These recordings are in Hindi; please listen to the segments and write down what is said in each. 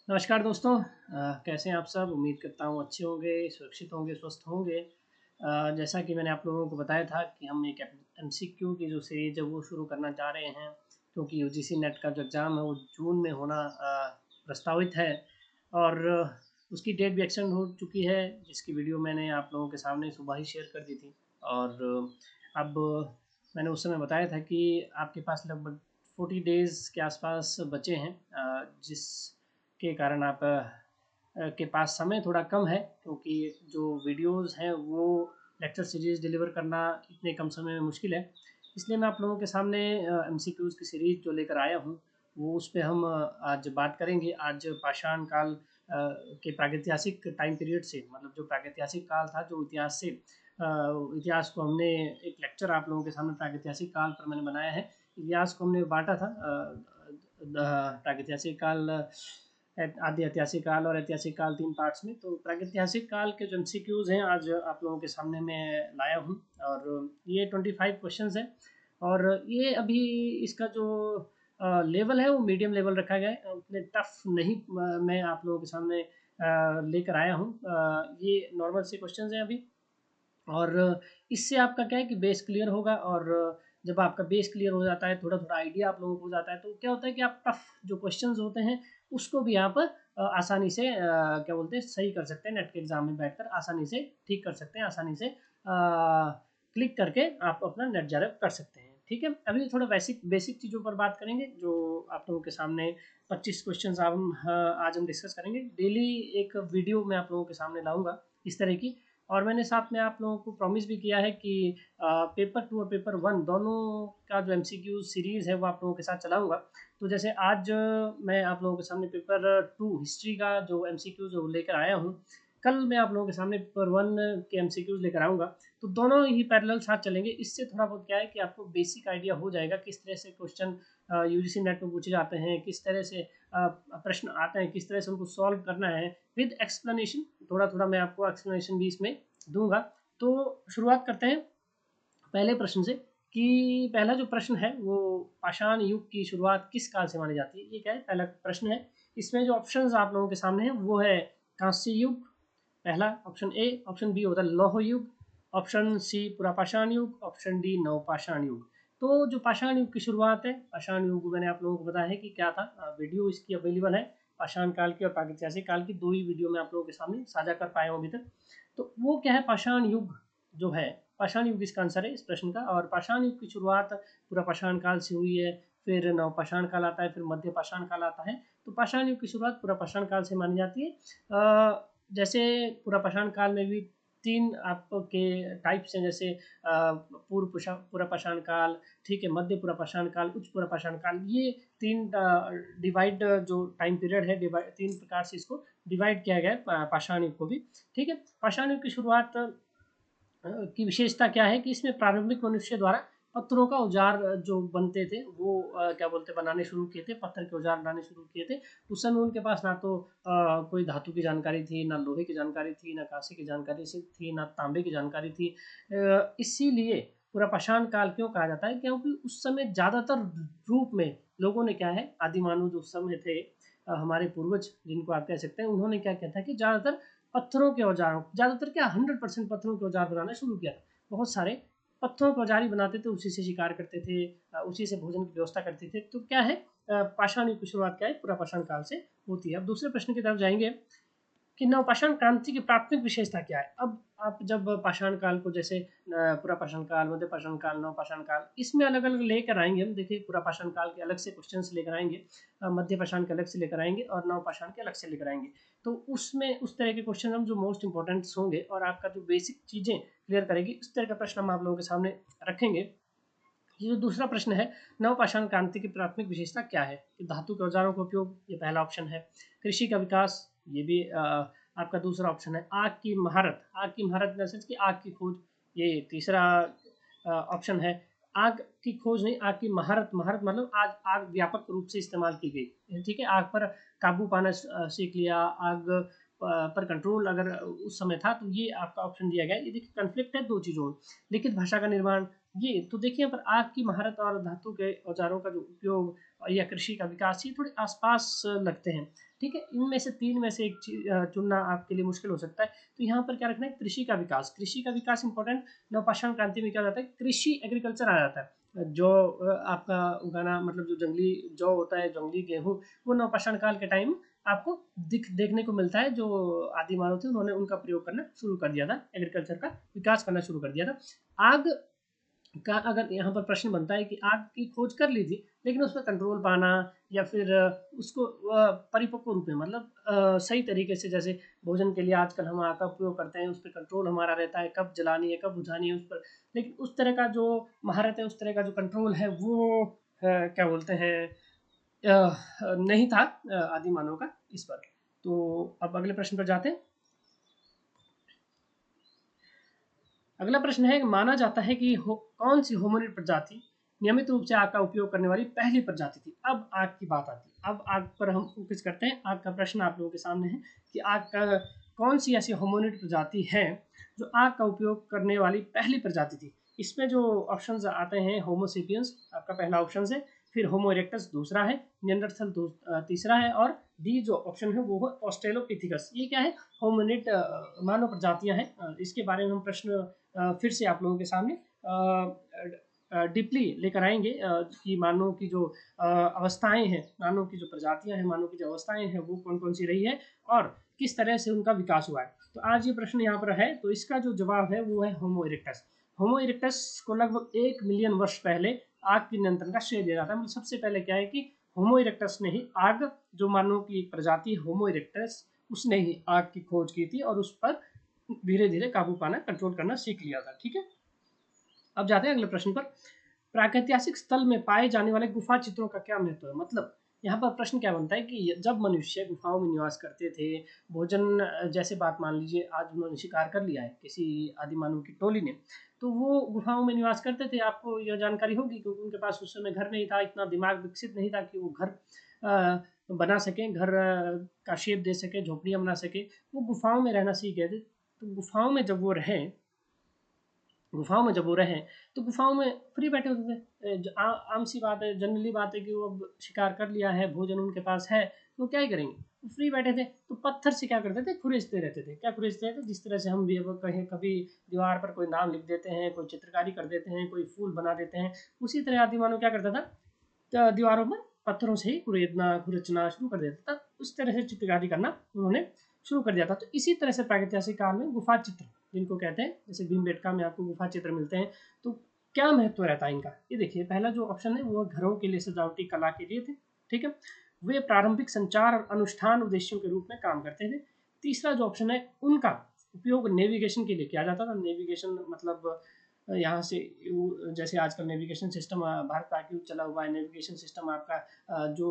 नमस्कार दोस्तों। कैसे हैं आप सब? उम्मीद करता हूँ अच्छे होंगे, सुरक्षित होंगे, स्वस्थ होंगे। जैसा कि मैंने आप लोगों को बताया था कि हम एक एमसीक्यू की जो सीरीज है वो शुरू करना चाह रहे हैं, क्योंकि यूजीसी नेट का जो एग्ज़ाम है वो जून में होना प्रस्तावित है। और उसकी डेट भी एक्सटेंड हो चुकी है, जिसकी वीडियो मैंने आप लोगों के सामने सुबह ही शेयर कर दी थी। और अब मैंने उस समय बताया था कि आपके पास लगभग 40 डेज़ के आसपास बचे हैं, जिस के कारण आप के पास समय थोड़ा कम है, क्योंकि जो वीडियोस हैं वो लेक्चर सीरीज डिलीवर करना इतने कम समय में मुश्किल है। इसलिए मैं आप लोगों के सामने एमसीक्यूज़ की सीरीज जो लेकर आया हूँ वो उस पे हम आज बात करेंगे। आज पाषाण काल के प्रागैतिहासिक टाइम पीरियड से, मतलब जो प्रागैतिहासिक काल था, जो इतिहास से इतिहास को हमने एक लेक्चर आप लोगों के सामने प्रागैतिहासिक काल पर मैंने बनाया है। इतिहास को हमने बांटा था प्रागैतिहासिक काल, आदि ऐतिहासिक काल और ऐतिहासिक काल, 3 पार्ट्स में। तो प्रागैतिहासिक काल के जो एमसीक्यूज़ हैं आज आप लोगों के सामने मैं लाया हूँ। और ये 25 क्वेश्चंस हैं। और ये अभी इसका जो लेवल है वो मीडियम लेवल रखा गया है, उतने टफ नहीं मैं आप लोगों के सामने लेकर आया हूँ। ये नॉर्मल से क्वेश्चंस हैं अभी। और इससे आपका क्या है कि बेस क्लियर होगा। और जब आपका बेस क्लियर हो जाता है, थोड़ा थोड़ा आइडिया आप लोगों को हो जाता है, तो क्या होता है कि आप टफ जो क्वेश्चंस होते हैं उसको भी आप आसानी से क्या बोलते हैं, सही कर सकते हैं। नेट के एग्जाम में बैठकर आसानी से ठीक कर सकते हैं, आसानी से क्लिक करके आप अपना नेट जनरेट कर सकते हैं। ठीक है, अभी थोड़ा बेसिक बेसिक चीज़ों पर बात करेंगे, जो आप लोगों के सामने 25 क्वेश्चन आज हम डिस्कस करेंगे। डेली एक वीडियो मैं आप लोगों के सामने लाऊंगा इस तरह की। और मैंने साथ में आप लोगों को प्रॉमिस भी किया है कि पेपर 2 और पेपर 1 दोनों का जो एमसीक्यू सीरीज़ है वो आप लोगों के साथ चलाऊंगा। तो जैसे आज मैं आप लोगों के सामने पेपर 2 हिस्ट्री का जो एमसीक्यू जो लेकर आया हूँ, कल मैं आप लोगों के सामने पेपर 1 के एमसीक्यूज लेकर आऊँगा। तो दोनों ही पैरेलल साथ चलेंगे। इससे थोड़ा बहुत क्या है कि आपको बेसिक आइडिया हो जाएगा किस तरह से क्वेश्चन यूजीसी नेट में पूछे जाते हैं, किस तरह से प्रश्न आते हैं, किस तरह से उनको सॉल्व करना है विद एक्सप्लेनेशन। थोड़ा थोड़ा मैं आपको एक्सप्लेनेशन भी इसमें दूंगा। तो शुरुआत करते हैं पहले प्रश्न से, कि पहला जो प्रश्न है वो पाषाण युग की शुरुआत किस काल से मानी जाती है। ये क्या है, पहला प्रश्न है। इसमें जो ऑप्शंस आप लोगों के सामने हैं वो है कांस्य युग, पहला ऑप्शन ए। ऑप्शन बी होता है लौह युग। ऑप्शन सी पुरापाषाण युग। ऑप्शन डी नवपाषाण युग। तो जो पाषाण युग की शुरुआत है, पाषाण युग मैंने आप लोगों को बताया है कि क्या था। वीडियो इसकी अवेलेबल है, पाषाण काल की और प्रागैतिहासिक काल की, दो ही वीडियो मैं आप लोगों के सामने साझा कर पाया हूँ अभी तक। तो वो क्या है, पाषाण युग जो है, पाषाण युग इसका आंसर है इस प्रश्न का। और पाषाण युग की शुरुआत पूरा पाषाण काल से हुई है, फिर नवपाषाण काल आता है, फिर मध्य पाषाण काल आता है। तो पाषाण युग की शुरुआत पूरा पाषाण काल से मानी जाती है। जैसे पूरा पाषाण काल में भी तीन आपके टाइप्स हैं, जैसे पूरा पाषाण काल, ठीक है, मध्य पूरा पाषाण काल, उच्च पूरा पाषाण काल। ये तीन डिवाइड जो टाइम पीरियड है, डिवाइड तीन प्रकार से इसको डिवाइड किया गया है पाषाण युग को भी। ठीक है, पाषाण युग की शुरुआत की विशेषता क्या है कि इसमें प्रारंभिक मनुष्य द्वारा पत्थरों का औजार जो बनते थे वो क्या बोलते बनाने शुरू किए थे, पत्थर के औजार बनाने शुरू किए थे। उस समय उनके पास ना तो कोई धातु की जानकारी थी, ना लोहे की जानकारी थी, ना कांसे की जानकारी थी, ना तांबे की जानकारी थी। इसीलिए पूरा पाषाण काल क्यों कहा जाता है, क्योंकि उस समय ज़्यादातर रूप में लोगों ने क्या है, आदिमानव जो उस समय थे, हमारे पूर्वज जिनको आप कह सकते हैं, उन्होंने क्या किया था कि ज़्यादातर पत्थरों के औजारों, ज़्यादातर क्या 100% पत्थरों के औजार बनाना शुरू किया था। बहुत सारे पत्थरों के औजार ही बनाते थे, उसी से शिकार करते थे, उसी से भोजन की व्यवस्था करते थे। तो क्या है, पाषाण युग की शुरुआत क्या है, पूरा पाषाण काल से होती है। अब दूसरे प्रश्न की तरफ जाएंगे कि नवपाषाण क्रांति की प्राथमिक विशेषता क्या है। अब आप जब पाषाण काल को, जैसे पूरा पाषाण काल, मध्य पाषाण काल, नवपाषाण काल, इसमें अलग अलग लेकर आएंगे हम। देखिए, पूरा पाषाण काल के अलग से क्वेश्चंस लेकर आएंगे, मध्य पाषाण के अलग से लेकर आएंगे, और नवपाषाण के अलग से लेकर आएंगे। तो उसमें उस तरह के क्वेश्चन हम जो मोस्ट इंपॉर्टेंट होंगे और आपका जो बेसिक चीजें क्लियर करेगी, उस तरह का प्रश्न हम आप लोगों के सामने रखेंगे। ये जो दूसरा प्रश्न है, नवपाषाण क्रांति की प्राथमिक विशेषता क्या है, कि धातु के औजारों का उपयोग, ये पहला ऑप्शन है। कृषि का विकास, ये भी आपका दूसरा ऑप्शन है। आग की महारत, आग की महारत इन द सेंस कि आग की खोज, ये तीसरा ऑप्शन है। आग की खोज नहीं, आग की महारत, महारत मतलब आज आग व्यापक रूप से इस्तेमाल की गई, ठीक है, आग पर काबू पाना सीख लिया, आग पर कंट्रोल अगर उस समय था, तो ये आपका ऑप्शन दिया गया है। ये देखिए, कन्फ्लिक्ट है दो चीज़ों में। लिखित भाषा का निर्माण, ये तो देखिए, यहाँ पर आग की महारत और धातु के औजारों का जो उपयोग या कृषि का विकास, ये थोड़े आसपास लगते हैं। ठीक है, इनमें से तीन में से एक चीज चुनना आपके लिए मुश्किल हो सकता है। तो यहाँ पर क्या रखना है, कृषि का विकास। कृषि का विकास इंपॉर्टेंट। नवपाषाण क्रांति में क्या जाता है, कृषि एग्रीकल्चर आ जाता है। जो आपका उगाना, मतलब जो जंगली जौ होता है, जंगली गेहूँ, वो नवपाषाण काल के टाइम आपको देखने को मिलता है। जो आदि मानव थे उन्होंने उनका प्रयोग करना शुरू कर दिया था, एग्रीकल्चर का विकास करना शुरू कर दिया था। आग का अगर यहाँ पर प्रश्न बनता है कि आग की खोज कर ली थी, लेकिन उस पर कंट्रोल पाना, या फिर उसको परिपक्व रूप में, मतलब सही तरीके से, जैसे भोजन के लिए आजकल हम आग का उपयोग करते हैं, उस पर कंट्रोल हमारा रहता है, कब जलानी है कब बुझानी है उस पर, लेकिन उस तरह का जो महारत है, उस तरह का जो कंट्रोल है, वो क्या बोलते हैं, नहीं था आदि मानव का इस पर। तो अब अगले प्रश्न पर जाते हैं। अगला प्रश्न है, माना जाता है कि कौन सी होमिनिड प्रजाति नियमित रूप से आग का उपयोग करने वाली पहली प्रजाति थी। अब आग की बात आती है, अब आग पर हम फोकस करते हैं। आग का प्रश्न आप लोगों के सामने है कि आग का कौन सी ऐसी होमिनिड प्रजाति है जो आग का उपयोग करने वाली पहली प्रजाति थी। इसमें जो ऑप्शंस आते हैं, होमोसेपियंस आपका पहला ऑप्शन है, फिर होमो इरेक्टस दूसरा है, निएंडरथल तीसरा है, और डी जो ऑप्शन है वो है ऑस्ट्रेलोपिथिकस। ये क्या है, होमिनिड मानव प्रजातियां हैं। इसके बारे में हम प्रश्न फिर से आप लोगों के सामने डीपली लेकर आएंगे कि मानव की जो अवस्थाएं हैं, मानव की जो प्रजातियां हैं, मानव की जो अवस्थाएं हैं, वो कौन कौन सी रही है और किस तरह से उनका विकास हुआ है। तो आज ये प्रश्न यहाँ पर है, तो इसका जो जवाब है वो है होमो इरेक्टस। होमो इरेक्टस को लगभग 1 मिलियन वर्ष पहले आग के नियंत्रण का श्रेय दिया जाता है। मतलब सबसे पहले क्या है कि होमो इरेक्टस ने ही आग, जो मानव की प्रजाति होमो इरेक्टस, उसने ही आग की खोज की थी और उस पर धीरे धीरे काबू पाना, कंट्रोल करना सीख लिया था। ठीक है, अब जाते हैं अगले प्रश्न पर। प्रागैतिहासिक स्थल में पाए जाने वाले गुफा चित्रों का क्या महत्व है। मतलब यहाँ पर प्रश्न क्या बनता है कि जब मनुष्य गुफाओं में निवास करते थे, भोजन जैसे बात मान लीजिए, आज उन्होंने शिकार कर लिया है किसी आदि मानव की टोली ने, तो वो गुफाओं में निवास करते थे। आपको यह जानकारी होगी क्योंकि उनके पास उस समय घर नहीं था, इतना दिमाग विकसित नहीं था कि वो घर बना सकें, घर का शेप दे सके, झोपड़ियाँ बना सके। वो गुफाओं में रहना सीख गए थे। तो गुफाओं में जब वो रहे, तो गुफाओं में फ्री बैठे होते थे। आम सी बात है, जनरली बात है कि वो अब शिकार कर लिया है, भोजन उनके पास है, तो क्या ही करेंगे, वो फ्री बैठे थे। तो पत्थर से क्या करते थे, खुरेजते रहते थे। क्या खुरेजते रहते, जिस तरह से हम भी अब कहीं कभी दीवार पर कोई नाम लिख देते हैं, कोई चित्रकारी कर देते हैं, कोई फूल बना देते हैं, उसी तरह आदि मानव क्या करता था, दीवारों पर पत्थरों से ही खुरचना शुरू कर देता था। उस तरह से चित्रकारी करना उन्होंने शुरू कर दिया था। तो इसी तरह से प्रागैतिहासिक काल में गुफा चित्र जिनको कहते हैं, जैसे भीमबेटका में आपको गुफा चित्र मिलते हैं, तो क्या महत्व रहता है इनका, ये देखिए। पहला जो ऑप्शन है वो घरों के लिए, सजावटी कला के लिए थे। ठीक है, वे प्रारंभिक संचार और अनुष्ठान उद्देश्यों के रूप में काम करते थे। तीसरा जो ऑप्शन है, उनका उपयोग नेविगेशन के लिए किया जाता था। नेविगेशन मतलब यहाँ से जैसे आजकल नेविगेशन सिस्टम भारत पाक युद्ध चला हुआ है, नेविगेशन सिस्टम आपका जो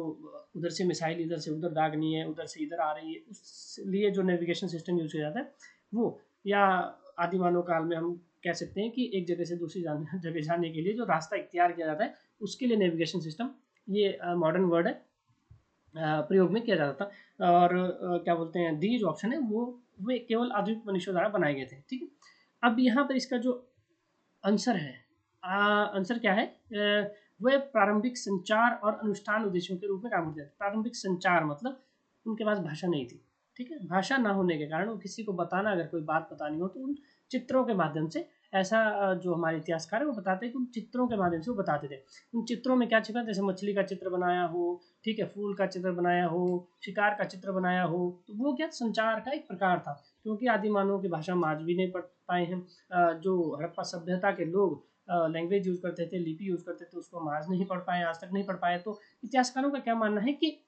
उधर से मिसाइल इधर से उधर दागनी है, उधर से इधर आ रही है, उस लिए जो नेविगेशन सिस्टम यूज किया जाता है वो, या आदि मानव काल में हम कह सकते हैं कि एक जगह से दूसरी जगह जाने के लिए जो रास्ता इख्तियार किया जाता है, उसके लिए नेविगेशन सिस्टम, ये मॉडर्न वर्ड है, प्रयोग में किया जाता था। और क्या बोलते हैं, डी जो ऑप्शन है वो वे केवल आधुनिक मनुष्यों द्वारा बनाए गए थे। ठीक है, अब यहाँ पर इसका जो आंसर है, आंसर क्या है, वे प्रारंभिक संचार और अनुष्ठान उद्देश्यों के रूप में काम करते थे। प्रारंभिक संचार मतलब उनके पास भाषा नहीं थी। ठीक है, भाषा ना होने के कारण वो किसी को बताना, अगर कोई बात बतानी हो तो उन चित्रों के माध्यम से, ऐसा जो हमारे इतिहासकार है वो बताते हैं कि उन चित्रों के माध्यम से वो बताते थे। उन चित्रों में क्या छिपा है, जैसे मछली का चित्र बनाया हो, ठीक है, फूल का चित्र बनाया हो, शिकार का चित्र बनाया हो, तो वो क्या संचार का एक प्रकार था। क्योंकि आदि मानवों की भाषा हम आज भी नहीं पढ़ पाए हैं। जो हड़प्पा सभ्यता के लोग लैंग्वेज यूज करते थे, लिपि यूज करते थे, उसको हम आज नहीं पढ़ पाए, आज तक नहीं पढ़ पाए। तो इतिहासकारों का क्या मानना है कि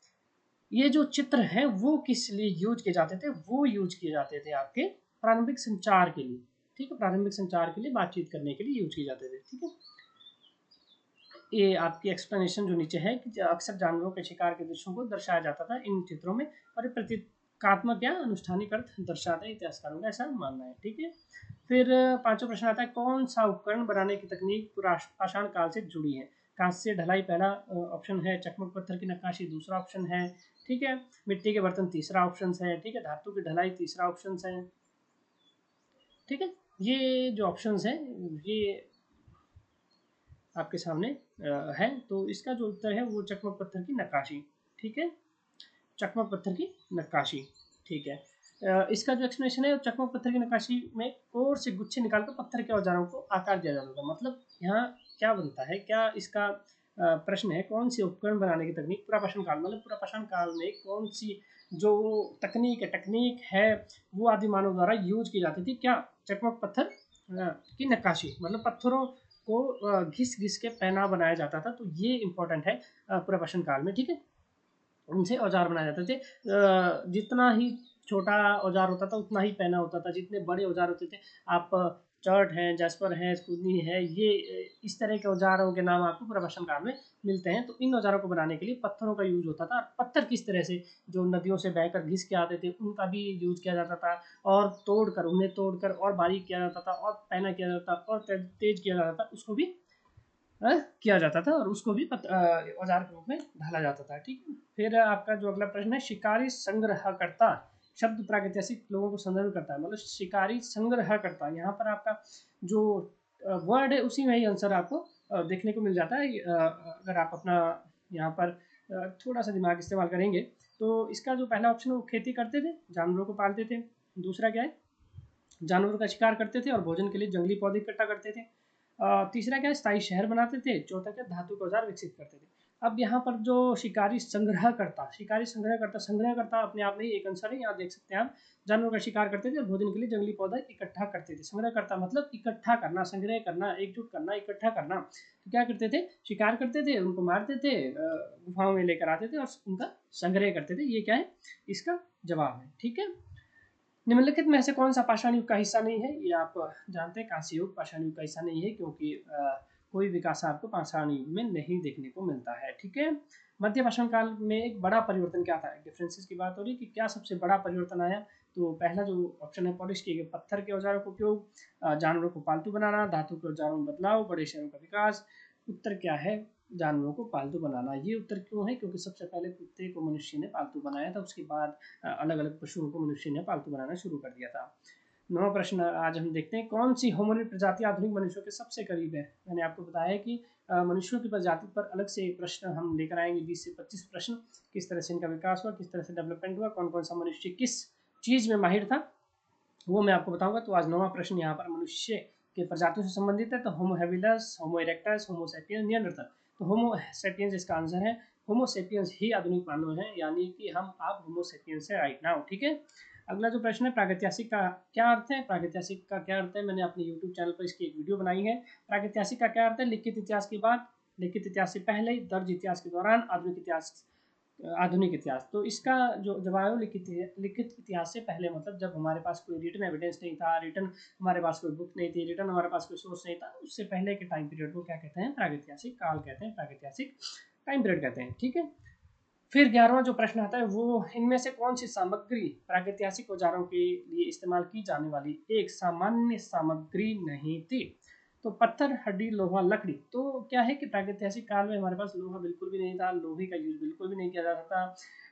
ये जो चित्र हैं वो किस लिए यूज किए जाते थे, वो यूज किए जाते थे आपके प्रारंभिक संचार के लिए। ठीक है, प्रारंभिक संचार के लिए, बातचीत करने के लिए यूज किए जाते थे। ठीक है, ये आपकी एक्सप्लेनेशन जो नीचे है कि अक्सर जानवरों के शिकार के दृश्यों को दर्शाया जाता था इन चित्रों में, और ये प्रतीकात्मक या अनुष्ठानिक अर्थ दर्शाते हैं, इतिहासकारों का ऐसा मानना है। ठीक है, फिर पांचवा प्रश्न आता है, कौन सा उपकरण बनाने की तकनीक पाषाण काल से जुड़ी है। कांस्य ढलाई पहला ऑप्शन है, चकमक पत्थर की नक्काशी दूसरा ऑप्शन है, ठीक है, मिट्टी के बर्तन तीसरा ऑप्शन है, ठीक है, धातु की ढलाई तीसरा ऑप्शन है। ठीक है, ये जो ऑप्शन है ये आपके सामने है। तो इसका जो उत्तर है वो चकमक पत्थर की नक्काशी, ठीक है, चकमक पत्थर की नक्काशी, ठीक है। इसका जो एक्सप्लेनेशन है, चकमक पत्थर की नक्काशी में कोर से गुच्छे निकालकर पत्थर के औजारों को आकार दिया जाता था। मतलब यहाँ क्या बनता है, क्या इसका प्रश्न है कौन सी उपकरण बनाने की तकनीक पुरापाषाण काल, मतलब पुरापाषाण काल में कौन सी जो टेक्निक है वो आदि मानव द्वारा यूज की जाती थी, क्या चकमक पत्थर की नक्काशी, मतलब पत्थरों को घिस घिस के पैना बनाया जाता था। तो ये इंपॉर्टेंट है पुरापाषाण काल में, ठीक है। उनसे औजार बनाए जाते थे, जितना ही छोटा औजार होता था उतना ही पैना होता था, जितने बड़े औजार होते थे, आप चर्ट हैं, जैस्पर है, स्कूनी है, ये इस तरह के औजारों के नाम आपको पुरापाषाण काल में मिलते हैं। तो इन औजारों को बनाने के लिए पत्थरों का यूज होता था, और पत्थर किस तरह से जो नदियों से बहकर घिस के आते थे उनका भी यूज किया जाता था, और उन्हें तोड़कर और बारीक किया जाता था, और पैना किया जाता था, और तेज किया जाता था, उसको भी किया जाता था, और उसको भी औजार के रूप में ढाला जाता था, ठीक है। फिर आपका जो अगला प्रश्न है, शिकारी संग्रहकर्ता शब्द प्रागैतिहासिक लोगों को संदर्भ करता है, मतलब शिकारी संग्रहकर्ता, यहाँ पर आपका जो वर्ड है उसी में ही आंसर आपको देखने को मिल जाता है। अगर आप अपना यहाँ पर थोड़ा सा दिमाग इस्तेमाल करेंगे तो इसका जो पहला ऑप्शन है वो खेती करते थे, जानवरों को पालते थे। दूसरा क्या है, जानवरों का शिकार करते थे और भोजन के लिए जंगली पौधे इकट्ठा करते थे। तीसरा क्या है, स्थायी शहर बनाते थे। चौथा क्या, धातु के औजार विकसित करते थे। अब यहाँ पर जो शिकारी संग्रह करता अपने आप में ही एक आंसर है, यहाँ देख सकते हैं आप। जानवरों का शिकार करते थे और भोजन के लिए जंगली पौधा इकट्ठा करते थे। संग्रह करता मतलब इकट्ठा करना, संग्रह करना, एकजुट करना, इकट्ठा करना। तो क्या करते थे, शिकार करते थे, उनको मारते थे, गुफाओं में लेकर आते थे और उनका संग्रह करते थे। ये क्या है, इसका जवाब है, ठीक है। निम्नलिखित में से कौन सा पाषाण युग का हिस्सा नहीं है, ये आप जानते हैं, कांस्य युग पाषाण युग का हिस्सा नहीं है, क्योंकि कोई विकास आपको पाषाण युग में नहीं देखने को मिलता है, ठीक है। मध्य पाषाण काल में एक बड़ा परिवर्तन क्या था, डिफरेंसेस की बात हो रही कि क्या सबसे बड़ा परिवर्तन आया। तो पहला जो ऑप्शन है, पॉलिश किए गए पत्थर के औजारों का उपयोग, जानवरों को पालतू बनाना, धातु के औजारों में बदलाव, बड़े शहरों का विकास। उत्तर क्या है, जानवरों को पालतू बनाना। ये उत्तर क्यों है, क्योंकि सबसे पहले कुत्ते को मनुष्य ने पालतू बनाया था, उसके बाद अलग अलग पशुओं को मनुष्य ने पालतू बनाना शुरू कर दिया था। नवा प्रश्न आज हम देखते हैं, कौन सी होमिनिड प्रजाति आधुनिक मनुष्यों के सबसे करीब है। मैंने आपको बताया है कि मनुष्यों की प्रजाति पर अलग से प्रश्न हम लेकर आएंगे, 20 से 25 प्रश्न। किस तरह से इनका विकास हुआ, किस तरह से डेवलपमेंट हुआ, कौन कौन सा मनुष्य किस चीज़ में माहिर था, वो मैं आपको बताऊंगा। तो आज नवा प्रश्न यहाँ पर मनुष्य के प्रजातियों से संबंधित है। तो होमो हैबिलस, होमो इरेक्टस, होमो सेपियंस, निएंडरथल। तो होमो सेपियंस इसका आंसर है। होमो सेपियंस ही आधुनिक मानव है, यानी कि हम आप होमो सेपियंस है राइट नाउ, ठीक है। अगला जो प्रश्न है, प्रागैतिहासिक का क्या अर्थ है। प्रागैतिहासिक का क्या अर्थ है, मैंने अपने यूट्यूब चैनल पर इसकी एक वीडियो बनाई है। प्रागैतिहासिक का क्या अर्थ है, लिखित इतिहास के बाद, लिखित इतिहास से पहले, दर्ज इतिहास के दौरान, आधुनिक इतिहास। तो इसका जो जवाब है, लिखित इतिहास से पहले, मतलब जब हमारे पास कोई रिटन एविडेंस नहीं था, रिटन हमारे पास कोई बुक नहीं थी, रिटन हमारे पास कोई सोर्स नहीं था, उससे पहले के टाइम पीरियड को क्या कहते हैं, प्रागैतिहासिक काल कहते हैं, प्रागैतिहासिक टाइम पीरियड कहते हैं, ठीक है। फिर 11वां जो प्रश्न आता है, वो इनमें से कौन सी सामग्री प्रागैतिहासिक औजारों के लिए इस्तेमाल की जाने वाली एक सामान्य सामग्री नहीं थी। तो पत्थर, हड्डी, लोहा, लकड़ी। तो क्या है कि प्रागैतिहासिक काल में हमारे पास लोहा बिल्कुल भी नहीं था, लोहे का यूज बिल्कुल भी नहीं किया जाता था।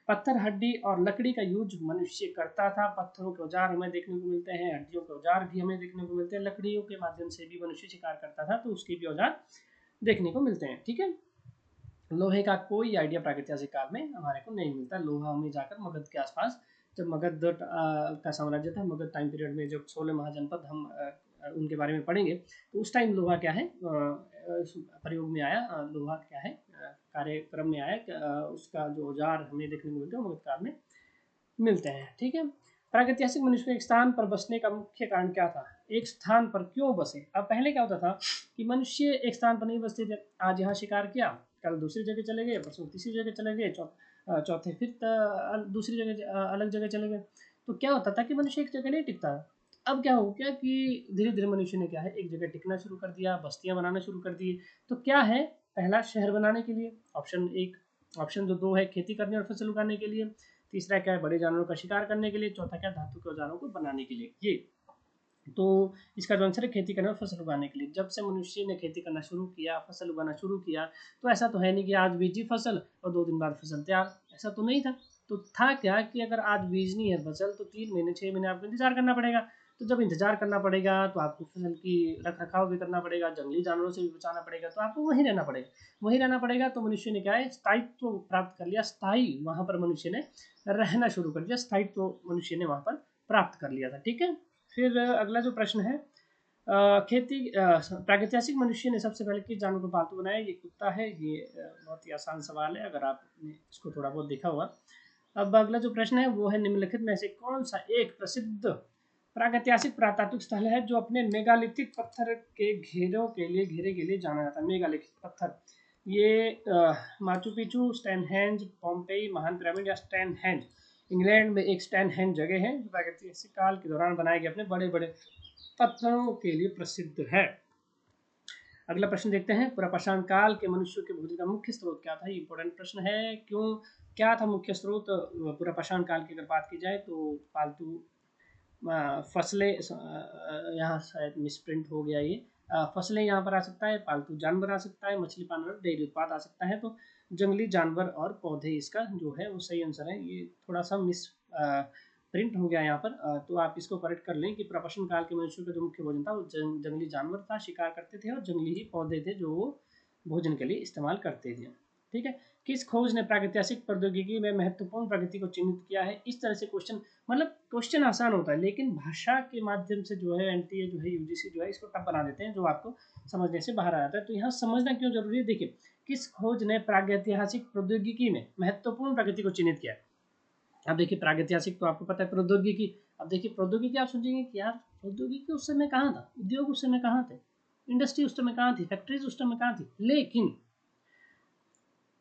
पत्थर, हड्डी और लकड़ी का यूज मनुष्य करता था। पत्थरों के औजार हमें देखने को मिलते हैं, हड्डियों के औजार भी हमें देखने को मिलते हैं, लकड़ियों के माध्यम से भी मनुष्य शिकार करता था, तो उसके भी औजार देखने को मिलते हैं, ठीक है। लोहे का कोई आइडिया प्रागैतिहासिक काल में हमारे को नहीं मिलता। लोहा हमें जाकर मगध के आसपास, जब मगध का साम्राज्य था, मगध टाइम पीरियड में जब 16 महाजनपद हम उनके बारे में पढ़ेंगे, तो उस टाइम लोहा क्या है प्रयोग में आया, लोहा क्या है कार्यक्रम में आया, उसका जो औजार हमें देखने को मिलते हैं मगध काल में मिलते हैं, ठीक है। प्रागैतिहासिक मनुष्य को एक स्थान पर बसने का मुख्य कारण क्या था, एक स्थान पर क्यों बसे। अब पहले क्या होता था कि मनुष्य एक स्थान पर नहीं बसते थे, आज यहाँ शिकार किया, कल दूसरी जगह चले गए, परसों तीसरी जगह चले गए, चौथे फिर दूसरी जगह अलग जगह चले गए। तो क्या होता था कि मनुष्य एक जगह नहीं टिकता। अब क्या हो गया कि धीरे धीरे मनुष्य ने क्या है एक जगह टिकना शुरू कर दिया, बस्तियां बनाना शुरू कर दी। तो क्या है, पहला शहर बनाने के लिए, ऑप्शन एक। ऑप्शन जो दो है, खेती करने और फसल उगाने के लिए। तीसरा क्या है, बड़े जानवरों का शिकार करने के लिए। चौथा क्या, धातु के औजारों को बनाने के लिए। ये तो इसका जो आंसर है, खेती करना और फसल उगाने के लिए। जब से मनुष्य ने खेती करना शुरू किया, फसल उगाना शुरू किया, तो ऐसा तो है नहीं कि आज बीजी फसल और 2 दिन बाद फसल तैयार, ऐसा तो नहीं था। तो था क्या कि अगर आज बीजनी है फसल तो 3 महीने 6 महीने आपको इंतजार करना पड़ेगा। तो जब इंतजार करना पड़ेगा तो आपको फसल की रख रखाव भी करना पड़ेगा, जंगली जानवरों से भी बचाना पड़ेगा, तो आपको वहीं रहना पड़ेगा। वहीं रहना पड़ेगा तो मनुष्य ने क्या है, स्थायित्व प्राप्त कर लिया, स्थायी वहाँ पर मनुष्य ने रहना शुरू कर दिया, स्थायित्व मनुष्य ने वहाँ पर प्राप्त कर लिया था। ठीक है, फिर अगला जो प्रश्न है, खेती प्रागैतिहासिक मनुष्य ने सबसे पहले किस जानवर को पालतू बनाया? ये कुत्ता है। ये बहुत ही आसान सवाल है अगर आपने इसको थोड़ा बहुत देखा हुआ। अब अगला जो प्रश्न है वो है, निम्नलिखित में से कौन सा एक प्रसिद्ध प्रागैतिहासिक पुरातात्विक स्थल है जो अपने मेगालिथिक पत्थर के घेरे के लिए जाना जाता है? मेगालिथिक पत्थर, ये माचू पिचू, स्टोनहेंज, पोम्पेई, महान पिरामिड या स्टोनहेंज। इंग्लैंड में एक स्टोनहेंज जगह है जो प्रागैतिहासिक काल के दौरान बनाए गए अपने बड़े बड़े पत्थरों के लिए प्रसिद्ध है। अगला प्रश्न देखते हैं, पुरापाषाण काल के मनुष्यों के भोजन का मुख्य स्रोत क्या था? ये इंपॉर्टेंट प्रश्न है। क्यों, क्या था मुख्य स्रोत पुरापाषाण काल की अगर बात की जाए तो? पालतू फसलें, यहाँ शायद मिसप्रिंट हो गया, ये फसलें यहाँ पर आ सकता है, पालतू जानवर आ सकता है, मछली पालन और डेयरी उत्पाद आ सकता है, तो जंगली जानवर और पौधे इसका जो है वो सही आंसर है। ये थोड़ा सा मिस प्रिंट हो गया यहाँ पर, तो आप इसको करेक्ट कर लें कि प्रपाषण काल के मनुष्यों का जो मुख्य भोजन था वो जंगली जानवर था, शिकार करते थे, और जंगली ही पौधे थे जो वो भोजन के लिए इस्तेमाल करते थे। ठीक है, किस खोज ने प्रागैतिहासिक प्रौद्योगिकी में महत्वपूर्ण प्रगति को चिन्हित किया है? इस तरह से क्वेश्चन, मतलब क्वेश्चन आसान होता है लेकिन भाषा के माध्यम से जो है एनटीए जो है, यूजीसी जो है, इसको टफ बना देते हैं जो आपको समझने से बाहर आ जाता है। तो यहाँ समझना क्यों जरूरी है, देखिए, किस खोज ने प्रागैतिहासिक प्रौद्योगिकी में महत्वपूर्ण प्रगति को चिन्हित किया है? अब देखिए, प्रागैतिहासिक तो आपको पता है, प्रौद्योगिकी, अब देखिए प्रौद्योगिकी आप सोचेंगे कि यार प्रौद्योगिकी उस समय कहाँ था, उद्योग उस समय कहाँ थे, इंडस्ट्री उस समय कहाँ थी, फैक्ट्रीज उस समय कहाँ थी, लेकिन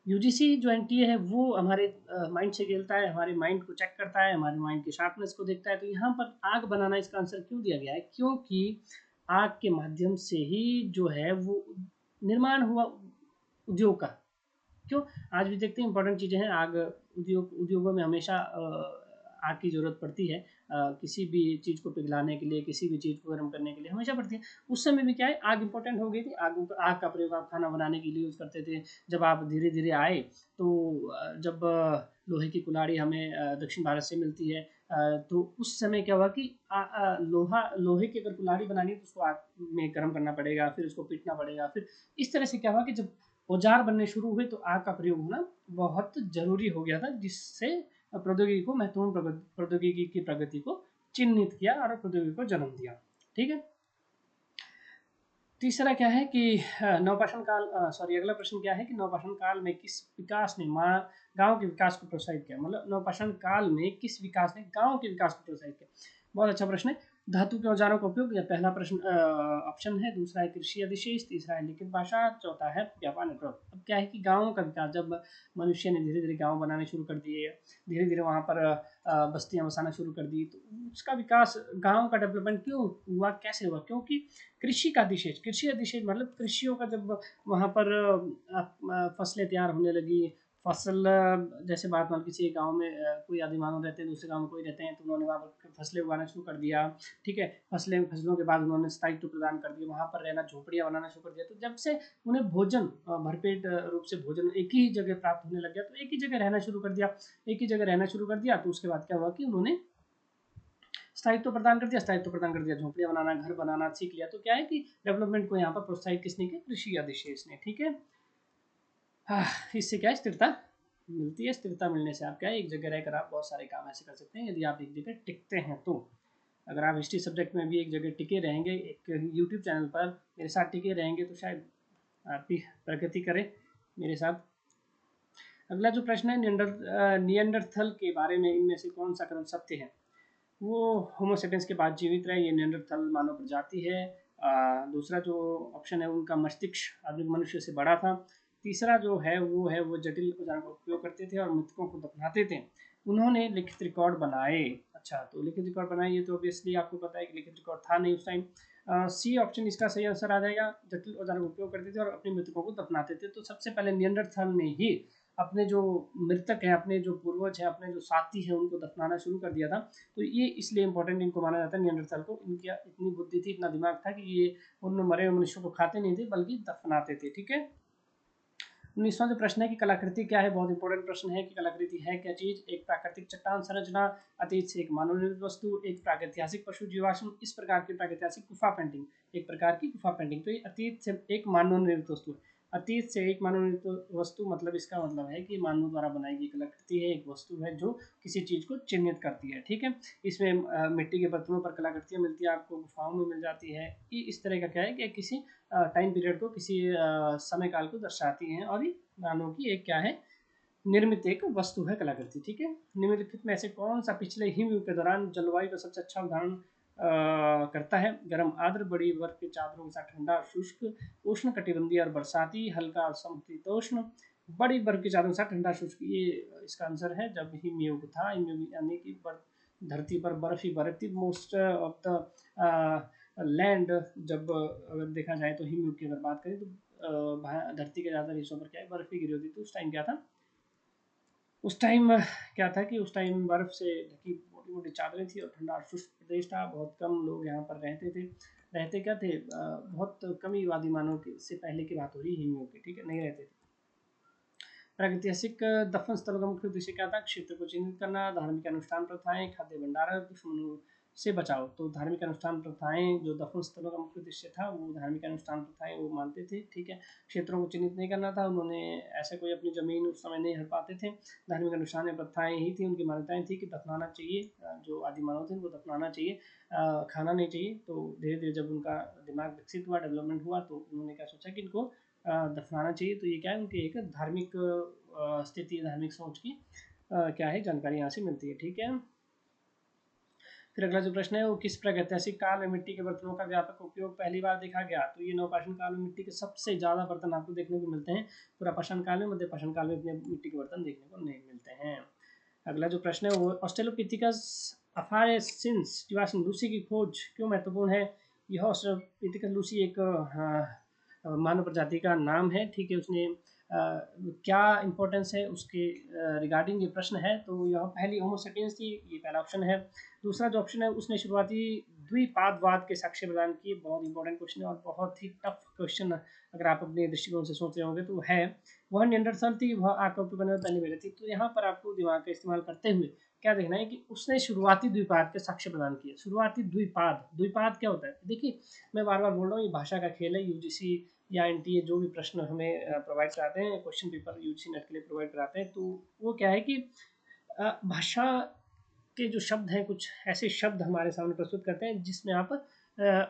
यूजीसी जो एनटीए है वो हमारे माइंड से खेलता है, हमारे माइंड को चेक करता है, हमारे माइंड की शार्पनेस को देखता है। तो यहाँ पर आग बनाना इसका आंसर क्यों दिया गया है? क्योंकि आग के माध्यम से ही जो है वो निर्माण हुआ उद्योग का। क्यों, आज भी देखते हैं इंपॉर्टेंट चीज़ें हैं, आग उद्योगों में हमेशा आग की ज़रूरत पड़ती है, किसी भी चीज़ को पिघलाने के लिए, किसी भी चीज़ को गर्म करने के लिए हमेशा पड़ती है। उस समय भी क्या है, आग इंपॉर्टेंट हो गई थी, आग का प्रयोग आप खाना बनाने के लिए यूज़ करते थे। जब आप धीरे धीरे आए तो जब लोहे की कुल्हाड़ी हमें दक्षिण भारत से मिलती है, तो उस समय क्या हुआ कि लोहे की अगर कुल्हाड़ी बनानी है तो उसको आग में गर्म करना पड़ेगा, फिर उसको पीटना पड़ेगा, फिर इस तरह से क्या हुआ कि जब औजार बनने शुरू हुए तो आग का प्रयोग होना बहुत जरूरी हो गया था, जिससे प्रौद्योगिकी को, महत्वपूर्ण प्रौद्योगिकी की प्रगति को चिन्हित किया और प्रौद्योगिकी को जन्म दिया। ठीक है, तीसरा क्या है कि नवपाषाण काल, सॉरी, अगला प्रश्न क्या है कि नवपाषाण काल में किस विकास ने गांव के विकास को प्रोत्साहित किया? मतलब नवपाषाण काल में किस विकास ने गांव के विकास को प्रोत्साहित किया? बहुत अच्छा प्रश्न है। धातु के औजारों का उपयोग, यह पहला प्रश्न ऑप्शन है, दूसरा है कृषि अधिशेष, तीसरा है लिखित भाषा, चौथा है व्यापार नेटवर्क। अब क्या है कि गाँव का विकास, जब मनुष्य ने धीरे धीरे गाँव बनाने शुरू कर दिए, धीरे धीरे वहाँ पर बस्तियाँ बसाना शुरू कर दी, तो उसका विकास, गाँव का डेवलपमेंट क्यों हुआ, कैसे हुआ? क्योंकि कृषि अधिशेष मतलब कृषियों का, जब वहाँ पर फसलें तैयार होने लगी, फसल जैसे बात मान, किसी गांव में कोई आदि मानव रहते हैं, दूसरे गांव में कोई रहते हैं, तो उन्होंने वहाँ पर फसलें उगाना शुरू कर दिया। ठीक है, फसलों के बाद उन्होंने स्थायित्व प्रदान कर दिया, वहाँ पर रहना, झोपड़ियाँ बनाना शुरू कर दिया। तो जब से उन्हें भोजन, भरपेट रूप से भोजन एक ही जगह प्राप्त होने लग गया, तो एक ही जगह रहना शुरू कर दिया, एक ही जगह रहना शुरू कर दिया। तो उसके बाद क्या हुआ कि उन्होंने स्थायित्व प्रदान कर दिया, स्थायित्व प्रदान कर दिया, झोपड़ियाँ बनाना, घर बनाना सीख लिया। तो क्या है कि डेवलपमेंट को यहाँ पर प्रोत्साहित किसने किया? कृषि अधिशेष ने। ठीक है, इससे क्या है, स्थिरता मिलती है। स्थिरता मिलने से आप क्या है, एक जगह रहकर आप बहुत सारे काम ऐसे कर सकते हैं यदि आप एक जगह टिकते हैं तो। अगर आप हिस्ट्री सब्जेक्ट में भी एक जगह टिके रहेंगे, एक यूट्यूब चैनल पर मेरे साथ टिके रहेंगे, तो शायद आप भी प्रगति करें मेरे साथ। अगला जो प्रश्न है, नियंडरथल के बारे में इनमें से कौन सा कथन सत्य है? वो होमोसेपियंस के बाद जीवित रहे, ये नियंडरथल मानव प्रजाति है। दूसरा जो ऑप्शन है, उनका मस्तिष्क आधुनिक मनुष्य से बड़ा था। तीसरा जो है वो जटिल औजारों का उपयोग करते थे और मृतकों को दफनाते थे। उन्होंने लिखित रिकॉर्ड बनाए। अच्छा, तो लिखित रिकॉर्ड बनाए, ये तो ऑब्वियसली आपको पता है कि लिखित रिकॉर्ड था नहीं उस टाइम। सी ऑप्शन इसका सही आंसर आ जाएगा, जटिल औजारों का उपयोग करते थे और अपने मृतकों को दफनाते थे। तो सबसे पहले नियंडरथल ने ही अपने जो मृतक हैं, अपने जो पूर्वज हैं, अपने जो साथी हैं, उनको दफनाना शुरू कर दिया था। तो ये इसलिए इंपॉर्टेंट इनको माना जाता है नियंडरथल को। इनकी इतनी बुद्धि थी, इतना दिमाग था कि ये उन मरे हुए मनुष्यों को खाते नहीं थे बल्कि दफनाते थे। ठीक है, 19वां जो प्रश्न है कि कलाकृति क्या है, बहुत इंपॉर्टेंट प्रश्न है कि कलाकृति है क्या चीज। एक प्राकृतिक चट्टान संरचना, अतीत से एक मानव निर्मित वस्तु, एक प्रागैतिहासिक पशु जीवाश्म, इस प्रकार की प्रागैतिहासिक गुफा पेंटिंग, एक प्रकार की गुफा पेंटिंग। तो ये अतीत से एक मानव निर्मित वस्तु है। अतीत से एक मानव निर्मित वस्तु मतलब इसका मतलब है कि मानव द्वारा बनाई गई कलाकृति है, एक वस्तु है जो किसी चीज को चिन्हित करती है। ठीक है, इसमें मिट्टी के बर्तनों पर कलाकृतियां मिलती है, आपको गुफाओं में मिल जाती है। ये इस तरह का क्या है कि किसी टाइम पीरियड को, किसी समय काल को दर्शाती हैं, और ये मानव की एक क्या है, निर्मित एक वस्तु है कलाकृति। ठीक है, निम्नलिखित में से कौन सा पिछले हिमयुग के दौरान जलवायु का सबसे अच्छा उदाहरण करता है? गर्म आर्द्र, बड़ी बर्फ के चादरों के साथ ठंडा और शुष्क, उष्ण कटिबंधीय और बरसाती, हल्का और समशीतोष्ण, बड़ी बर्फ के चादरों के साथ ठंडा शुष्क। ये इसका आंसर है जब हिमयुग था। हिमयुग यानी कि धरती पर बर्फ ही बर्फ थी। मोस्ट ऑफ द लैंड, जब अगर देखा जाए तो हिमयुग की अगर बात करें तो धरती के ज़्यादातर हिस्सों पर क्या है, बर्फ ही गिरी होती थी। उस टाइम क्या था, उस टाइम क्या था कि उस टाइम बर्फ से ढकी मोटी मोटी चादरें थी और ठंडा और शुष्क प्रदेश था। बहुत कम लोग यहाँ पर रहते थे। रहते क्या थे, बहुत कम ही आदि मानव के से पहले की बात हो रही है हिमयुग की। ठीक है, नहीं रहते थे। प्रागैतिहासिक दफन स्थलों का मुख्य उद्देश्य क्या था? क्षेत्र को चिन्हित करना, धार्मिक अनुष्ठान प्रथाएं, खाद्य भंडारण, दुश्मनों से बचाव। तो धार्मिक अनुष्ठान प्रथाएं, जो दफन स्थलों का मुख्य उद्देश्य था वो धार्मिक अनुष्ठान प्रथाएं वो मानते थे। ठीक है, क्षेत्रों को चिन्हित नहीं करना था उन्होंने, ऐसे कोई अपनी जमीन उस समय नहीं हड़ पाते थे। धार्मिक अनुष्ठान या प्रथाएं ही थी, उनकी मान्यताएं थी कि दफनाना चाहिए, जो आदि मानव थे उनको दफनाना चाहिए, खाना नहीं चाहिए। तो धीरे धीरे जब उनका दिमाग विकसित हुआ, डेवलपमेंट हुआ, तो उन्होंने क्या सोचा कि इनको दफनाना चाहिए। तो ये क्या है, उनकी एक धार्मिक स्थिति, धार्मिक सोच की क्या है, जानकारी यहाँ से मिलती है। ठीक है, फिर अगला जो प्रश्न है वो किस प्रागैतिहासिक काल में मिट्टी के बर्तनों का व्यापक उपयोग पहली बार देखा गया? तो ये नवपाषाण काल में मिट्टी के सबसे ज्यादा बर्तन आपको देखने को मिलते हैं। पुरापाषाण काल में, मध्य पाषाण काल में इतने मिट्टी के बर्तन देखने को नहीं मिलते हैं। अगला जो प्रश्न है वो ऑस्ट्रेलोपिथिकस अफारेंसिस जीवाश्म लूसी की खोज क्यों महत्वपूर्ण है? यह ऑस्ट्रेलोपिथिकस लूसी एक मानव प्रजाति का नाम है। ठीक है, उसने क्या इंपॉर्टेंस है उसके रिगार्डिंग ये प्रश्न है। तो यह पहली होमोसेपियंस थी, ये पहला ऑप्शन है। दूसरा जो ऑप्शन है, उसने शुरुआती द्विपादवाद के साक्ष्य प्रदान किए। बहुत इंपॉर्टेंट क्वेश्चन है और बहुत ही टफ क्वेश्चन अगर आप अपने दृष्टिकोण से सोच रहे होंगे तो है। वह नियंडरथल थी, वह आर्कोपी बनने में पहले मिली थी। तो यहाँ पर आपको दिमाग का इस्तेमाल करते हुए क्या देखना है कि उसने शुरुआती द्विपाद के साक्ष्य प्रदान किए। शुरुआती द्विपाद, द्विपाद क्या होता है? देखिए, मैं बार बार बोल रहा हूँ, ये भाषा का खेल है। यूजीसी या एनटीए जो भी प्रश्न हमें प्रोवाइड कराते हैं, क्वेश्चन पेपर यूजीसी नेट के लिए प्रोवाइड कराते हैं, तो वो क्या है कि भाषा के जो शब्द हैं, कुछ ऐसे शब्द हमारे सामने प्रस्तुत करते हैं जिसमें आप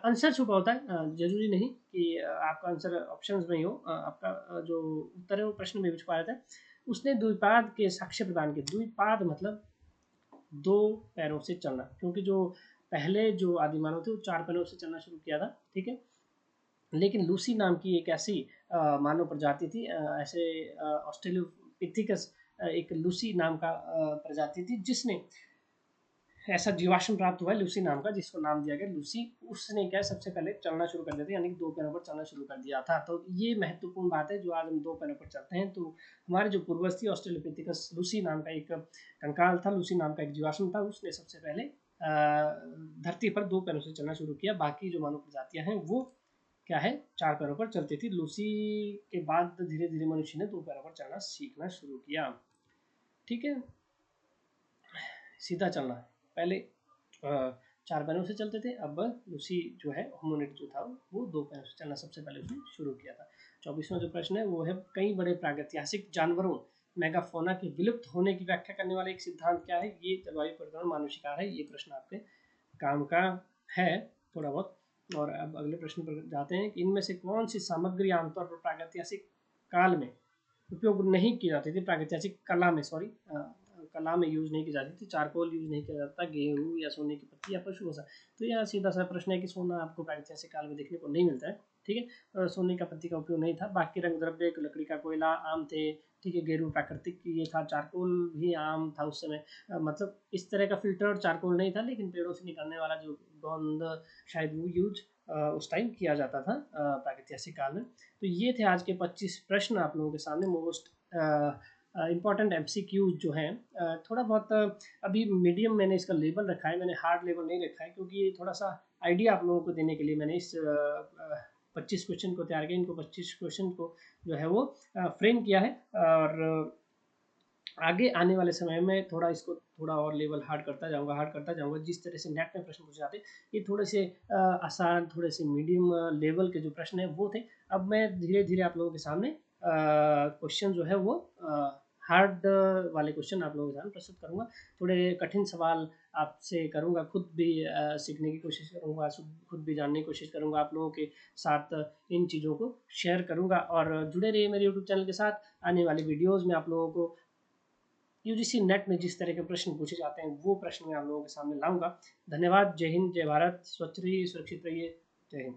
आंसर छुपा होता है। जरूरी नहीं कि आपका आंसर ऑप्शंस में ही हो, आपका जो उत्तर है वो प्रश्न में भी छुपा रहता है। उसने द्विपाद के साक्ष्य प्रदान किए। द्विपाद मतलब दो पैरों से चलना, क्योंकि जो पहले जो आदिमानव थे वो चार पैरों से चलना शुरू किया था। ठीक है, लेकिन लूसी नाम की एक ऐसी मानव प्रजाति थी, ऐसे ऑस्ट्रेलोपिथिकस एक लूसी नाम का प्रजाति थी जिसने ऐसा जीवाश्म प्राप्त हुआ है लूसी नाम का, जिसको नाम दिया गया लूसी। उसने क्या सबसे पहले चलना शुरू कर दिया था, यानी कि दो पैरों पर चलना शुरू कर दिया था। तो ये महत्वपूर्ण बात है, जो आज हम दो पैरों पर चलते हैं। तो हमारे जो पूर्वज थी ऑस्ट्रेलोपिथिकस लूसी नाम का एक कंकाल था, लूसी नाम का एक जीवाश्म था, उसने सबसे पहले धरती पर दो पैरों से चलना शुरू किया। बाकी जो मानव प्रजातियां हैं वो क्या है, चार पैरों पर चलती थी। लूसी के बाद धीरे धीरे मनुष्य ने दो पैरों पर चलना सीखना शुरू किया। ठीक है, सीधा चलना, पहले चार पैरों से चलते थे, अब लूसी जो है होमिनिड जो था वो दो पैरों से चलना सबसे पहले उसने शुरू किया था। 24वां जो प्रश्न है वो है कई बड़े प्रागैतिहासिक जानवरों मेगाफोना के विलुप्त होने की व्याख्या करने वाला एक सिद्धांत क्या है? ये जलवायु परिवर्तन मानव शिकार है। ये प्रश्न आपके काम का है थोड़ा बहुत। और अब अगले प्रश्न पर जाते हैं कि इनमें से कौन सी सामग्री आमतौर पर प्रागैतिहासिक काल में उपयोग नहीं की जाती थी? प्रागैतिहासिक कला में, सॉरी, कला में यूज नहीं की जाती थी। चारकोल यूज नहीं किया जाता, गेहूँ या सोने की पत्ती या पशु वसा। तो यह सीधा सा प्रश्न है कि सोना आपको प्रागैतिहासिक काल में देखने को नहीं मिलता है। ठीक है, सोने का पत्ती का उपयोग नहीं था। बाकी रंग द्रव्य, लकड़ी का कोयला आम थे। ठीक है, गेरू प्राकृतिक ये था, चारकोल भी आम था उस समय। मतलब इस तरह का फिल्टर चारकोल नहीं था, लेकिन पेड़ों से निकलने वाला जो गोंद शायद वो यूज उस टाइम किया जाता था प्रागैतिहासिक काल में। तो ये थे आज के 25 प्रश्न आप लोगों के सामने। मोस्ट इंपॉर्टेंट एमसीक्यूज जो हैं, थोड़ा बहुत अभी मीडियम मैंने इसका लेवल रखा है, मैंने हार्ड लेवल नहीं रखा है, क्योंकि ये थोड़ा सा आइडिया आप लोगों को देने के लिए मैंने इस 25 क्वेश्चन को तैयार किया, इनको 25 क्वेश्चन को जो है वो फ्रेम किया है। और आगे आने वाले समय में थोड़ा इसको थोड़ा और लेवल हार्ड करता जाऊंगा। जिस तरह से नेट में प्रश्न पूछे जाते ये थोड़े से आसान, थोड़े से मीडियम लेवल के जो प्रश्न है वो थे। अब मैं धीरे धीरे आप लोगों के सामने क्वेश्चन जो है वो हार्ड वाले क्वेश्चन आप लोगों के सामने प्रस्तुत करूंगा। थोड़े कठिन सवाल आपसे करूंगा, खुद भी सीखने की कोशिश करूंगा, खुद भी जानने की कोशिश करूंगा, आप लोगों के साथ इन चीज़ों को शेयर करूंगा। और जुड़े रहिए मेरे यूट्यूब चैनल के साथ। आने वाली वीडियोज़ में आप लोगों को यूजीसी नेट में जिस तरह के प्रश्न पूछे जाते हैं वो प्रश्न मैं आप लोगों के सामने लाऊंगा। धन्यवाद। जय हिंद, जय भारत। स्वच्छ रहिए, सुरक्षित रहिए। जय हिंद।